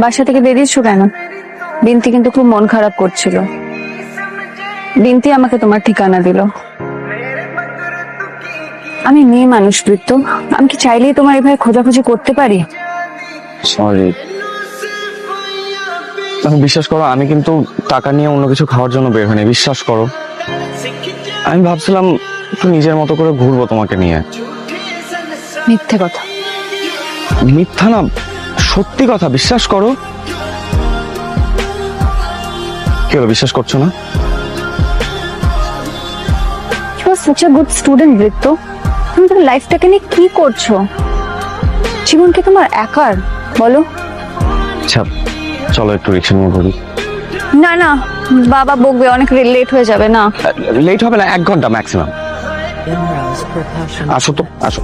বাসা থেকে বেরিয়েছো কেন? বিনতি কিন্তু খুব মন খারাপ করছিল। বিনতি আমাকে তোমার ঠিকানা দিল। আমি মেয়ে মানুষ বৃত্ত, আমি কি চাইলেই তোমার এভাবে খোঁজাখুঁজি করতে পারি? সরি। বিশ্বাস করো, আমি কিন্তু টাকা নিয়ে অন্য কিছু খাওয়ার জন্য বের হয়নি, বিশ্বাস করো। আমি ভাবছিলাম একটু নিজের মতো করে ঘুরবো তোমাকে নিয়ে। মিথ্যে কথা। মিথ্যা না, সত্যি কথা, বিশ্বাস করো। কি হলো, বিশ্বাস করছো না? You are such a good student, বৃত্ত। তুমি তোমার লাইফটাকে নিয়ে কি করছো? জীবন কি তোমার একার? বলো। আচ্ছা চলো একটু রিক্সা নিয়ে ঘুরি। না না, বাবা বকবে, অনেক লেট হয়ে যাবে। না লেট হবে না, 1 ঘন্টা ম্যাক্সিমাম। আসো তো, আসো।